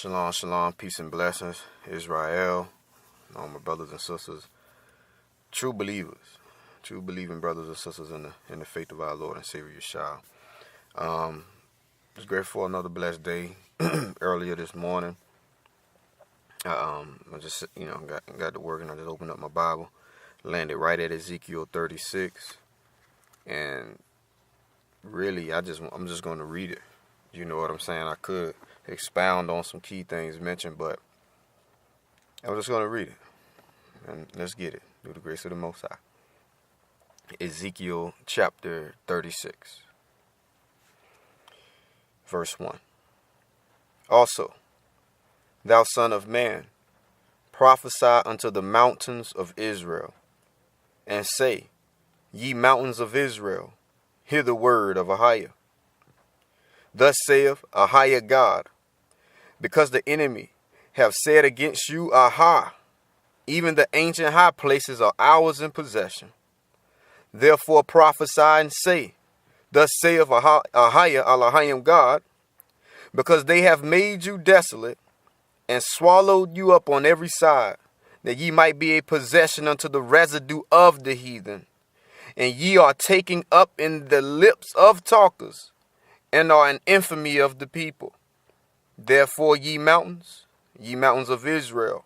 Shalom, shalom, peace and blessings, Israel, all my brothers and sisters, true believing brothers and sisters in the faith of our Lord and Savior Yeshua. Just grateful for another blessed day. Earlier this morning, I just got to work and I just opened up my Bible, landed right at Ezekiel 36, and really I'm just going to read it. You know what I'm saying? I could expound on some key things mentioned, but I'm just going to read it. And let's get it. Through the grace of the Most High. Ezekiel chapter 36. Verse 1. Also, thou son of man, prophesy unto the mountains of Israel, and say, Ye mountains of Israel, hear the word of Ahiah. Thus saith Ahiah God, because the enemy have said against you, Aha, even the ancient high places are ours in possession. Therefore prophesy and say, Thus saith Ahiah, Elohim God, because they have made you desolate, and swallowed you up on every side, that ye might be a possession unto the residue of the heathen. And ye are taken up in the lips of talkers, and are an infamy of the people. Therefore, ye mountains of Israel,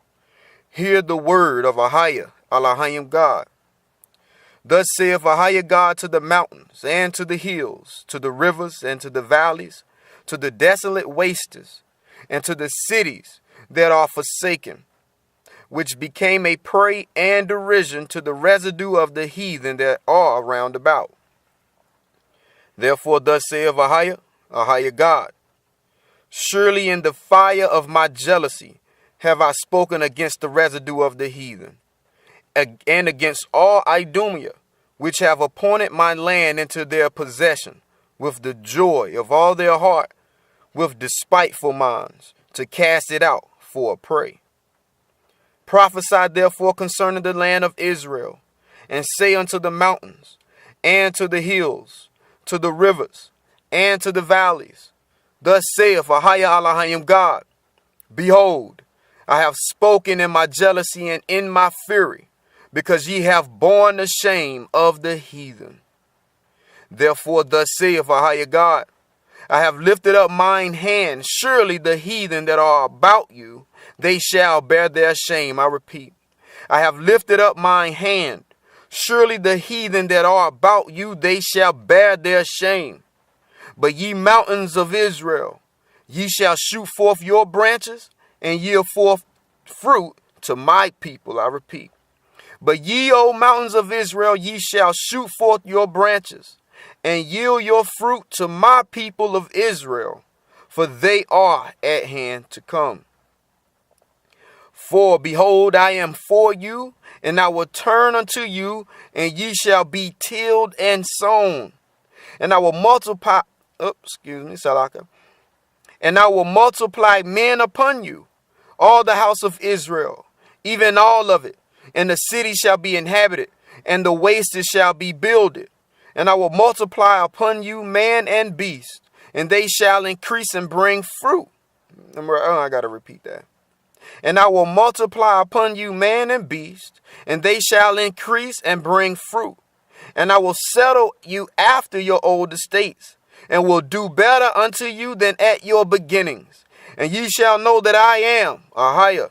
hear the word of Ahiah, Elohim God. Thus saith Ahiah God to the mountains, and to the hills, to the rivers, and to the valleys, to the desolate wastes, and to the cities that are forsaken, which became a prey and derision to the residue of the heathen that are round about. Therefore thus saith Ahiah God, surely in the fire of my jealousy have I spoken against the residue of the heathen, and against all Idumea, which have appointed my land into their possession, with the joy of all their heart, with despiteful minds, to cast it out for a prey. Prophesy therefore concerning the land of Israel, and say unto the mountains, and to the hills, to the rivers, and to the valleys, Thus saith Ahiah Elohim God, Behold, I have spoken in my jealousy and in my fury, because ye have borne the shame of the heathen. Therefore thus saith Ahiah God, I have lifted up mine hand, surely the heathen that are about you, they shall bear their shame. I repeat, I have lifted up mine hand, surely the heathen that are about you, they shall bear their shame. But ye mountains of Israel, ye shall shoot forth your branches, and yield forth fruit to my people. I repeat, but ye, O mountains of Israel, ye shall shoot forth your branches, and yield your fruit to my people of Israel, for they are at hand to come. For behold, I am for you, and I will turn unto you, and ye shall be tilled and sown, and I will multiply. And I will multiply men upon you, all the house of Israel, even all of it, and the city shall be inhabited, and the wastes shall be builded. And I will multiply upon you man and beast, and they shall increase and bring fruit. I got to repeat that. And I will multiply upon you man and beast, and they shall increase and bring fruit. And I will settle you after your old estates, and will do better unto you than at your beginnings. And ye shall know that I am Ahiah.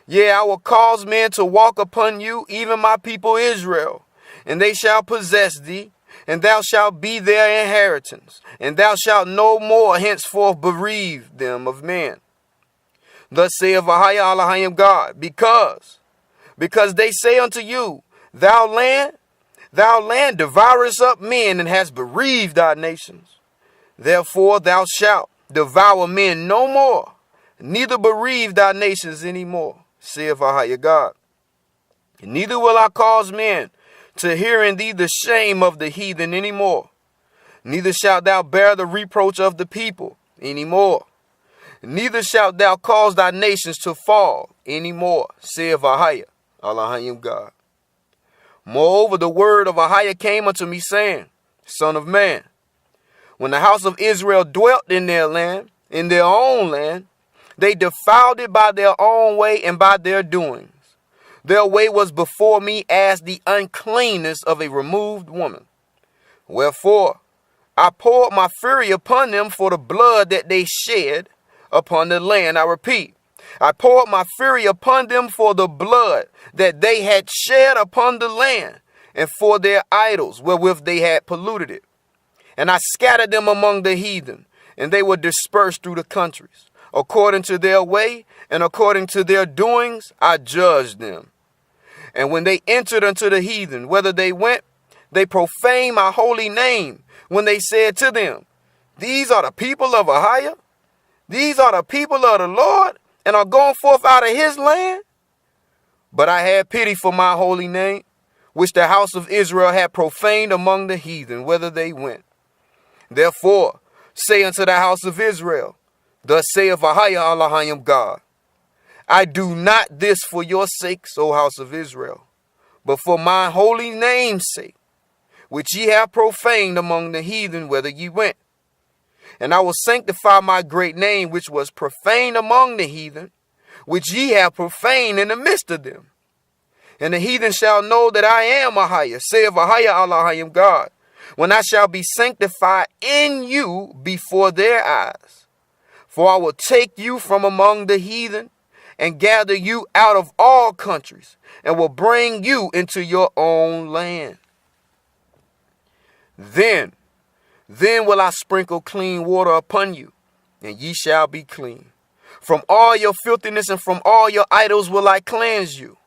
Yea, I will cause men to walk upon you, even my people Israel, and they shall possess thee, and thou shalt be their inheritance, and thou shalt no more henceforth bereave them of men. Thus saith Ahiah Elohim God, because they say unto you, Thou land devourest up men, and hast bereaved our nations. Therefore thou shalt devour men no more, neither bereave thy nations any more, saith Ahiah God. Neither will I cause men to hear in thee the shame of the heathen any more, neither shalt thou bear the reproach of the people any more, neither shalt thou cause thy nations to fall any more, saith Ahiah Elohim God. Moreover, the word of Ahiah came unto me, saying, Son of man, when the house of Israel dwelt in their land, in their own land, They defiled it by their own way and by their doings. Their way was before me as the uncleanness of a removed woman. Wherefore, I poured my fury upon them for the blood that they shed upon the land. I repeat, I poured my fury upon them for the blood that they had shed upon the land, and for their idols wherewith they had polluted it. And I scattered them among the heathen, and they were dispersed through the countries. According to their way and according to their doings, I judged them. And when they entered unto the heathen, whither they went, they profaned my holy name, when they said to them, These are the people of Ahiah, these are the people of the Lord, and are going forth out of his land. But I had pity for my holy name, which the house of Israel had profaned among the heathen, whither they went. Therefore, say unto the house of Israel, Thus saith Ahiah Elohim God, I do not this for your sakes, O house of Israel, but for my holy name's sake, which ye have profaned among the heathen, whither ye went. And I will sanctify my great name, which was profaned among the heathen, which ye have profaned in the midst of them. And the heathen shall know that I am Ahiah, saith Ahiah Elohim God, when I shall be sanctified in you before their eyes. For I will take you from among the heathen, and gather you out of all countries, and will bring you into your own land. Then will I sprinkle clean water upon you, and ye shall be clean. From all your filthiness and from all your idols will I cleanse you.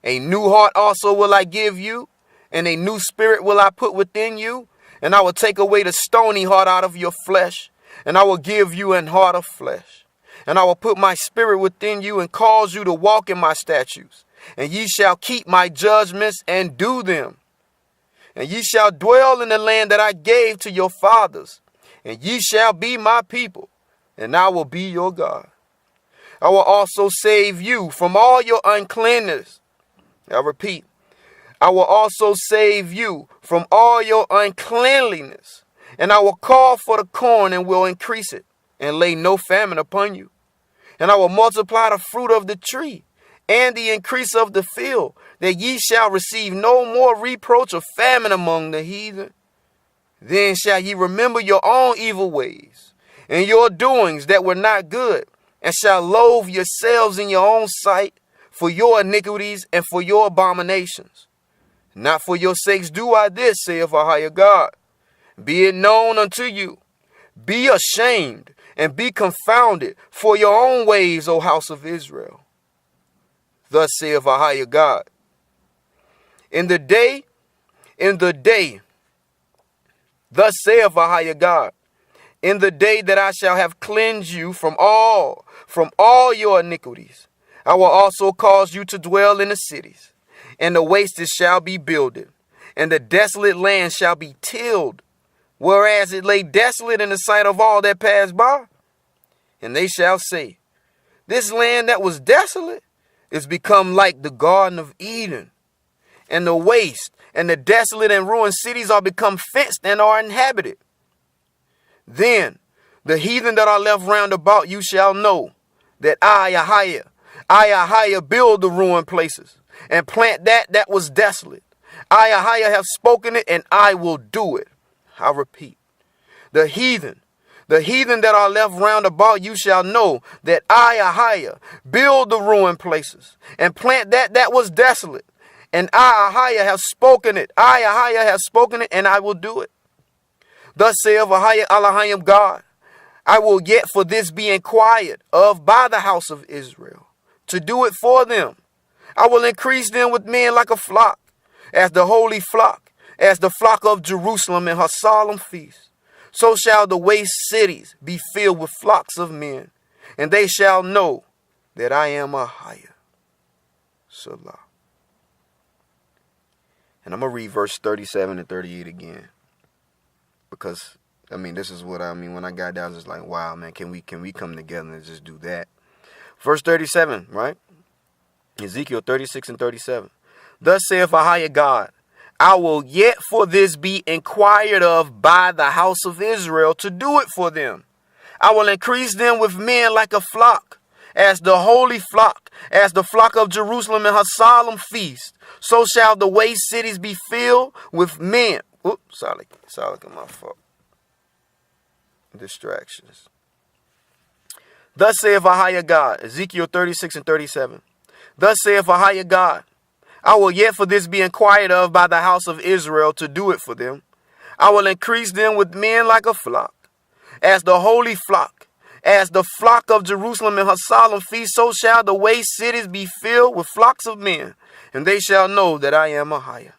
A new heart also will I give you, and a new spirit will I put within you, and I will take away the stony heart out of your flesh, and I will give you an heart of flesh. And I will put my spirit within you and cause you to walk in my statutes, and ye shall keep my judgments and do them. And ye shall dwell in the land that I gave to your fathers, and ye shall be my people, and I will be your God. I will also save you from all your uncleanness. I repeat, I will also save you from all your uncleanliness, and I will call for the corn and will increase it, and lay no famine upon you. And I will multiply the fruit of the tree and the increase of the field, that ye shall receive no more reproach of famine among the heathen. Then shall ye remember your own evil ways and your doings that were not good, and shall loathe yourselves in your own sight for your iniquities and for your abominations. Not for your sakes do I this, saith Ahiah God. Be it known unto you, be ashamed and be confounded for your own ways, O house of Israel. Thus saith Ahiah God. In the day, thus saith Ahiah God, in the day that I shall have cleansed you from all your iniquities, I will also cause you to dwell in the cities, and the wastes shall be builded, and the desolate land shall be tilled, whereas it lay desolate in the sight of all that passed by. And they shall say, This land that was desolate is become like the Garden of Eden, and the waste and the desolate and ruined cities are become fenced and are inhabited. Then the heathen that are left round about you shall know that I, Ahiah, build the ruined places, and plant that was desolate. I, Ahiah, have spoken it, and I will do it. I repeat, the heathen that are left round about you shall know that I, Ahiah, build the ruined places, and plant that was desolate. And I, Ahiah, have spoken it. I, Ahiah, have spoken it, and I will do it. Thus saith Ahiah Elohim God, I will yet for this be inquired of by the house of Israel, to do it for them. I will increase them with men like a flock, as the holy flock, as the flock of Jerusalem in her solemn feast. So shall the waste cities be filled with flocks of men, and they shall know that I am Ahiah. Salah. And I'm going to read verse 37 and 38 again. Because, this is what when I got down, I was just like, wow, man, can we come together and just do that? Verse 37, right? Ezekiel 36 and 37. Thus saith Ahiah God, I will yet for this be inquired of by the house of Israel, to do it for them. I will increase them with men like a flock, as the holy flock, as the flock of Jerusalem in her solemn feast, so shall the waste cities be filled with men. Oops, sorry, my fault. Distractions. Thus saith a higher God, Ezekiel 36 and 37. Thus saith a higher God, I will yet for this be inquired of by the house of Israel to do it for them. I will increase them with men like a flock, as the holy flock, as the flock of Jerusalem in her solemn feast, so shall the waste cities be filled with flocks of men, and they shall know that I am a higher.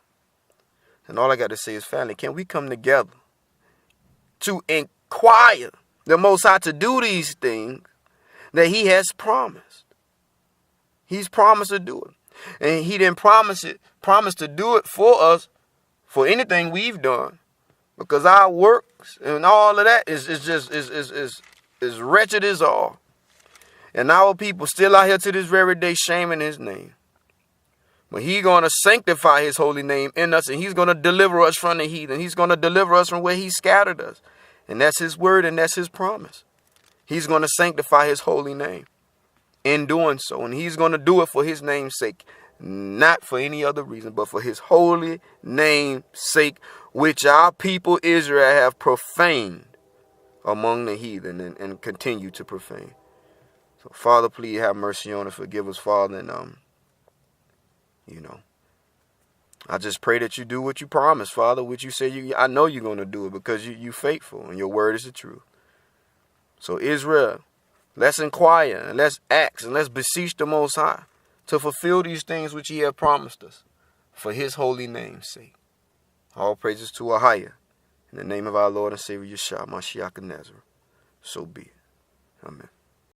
And all I got to say is, family, can we come together to inquire the Most High to do these things that he has promised? He's promised to do it. And he didn't promise to do it for us for anything we've done. Because our works and all of that is wretched as all. And our people still out here to this very day shaming his name. But he's going to sanctify his holy name in us, and he's going to deliver us from the heathen. He's going to deliver us from where he scattered us. And that's his word, and that's his promise. He's going to sanctify his holy name in doing so. And he's going to do it for his name's sake, not for any other reason, but for his holy name's sake, which our people Israel have profaned among the heathen and continue to profane. So, Father, please have mercy on us. Forgive us, Father, and I just pray that you do what you promised, Father, which you said I know you're going to do it because you faithful and your word is the truth. So Israel, let's inquire and let's ask and let's beseech the Most High to fulfill these things which he has promised us for his holy name's sake. All praises to our higher. In the name of our Lord and Savior Yeshua, Mashiach and Nazareth. So be it. Amen.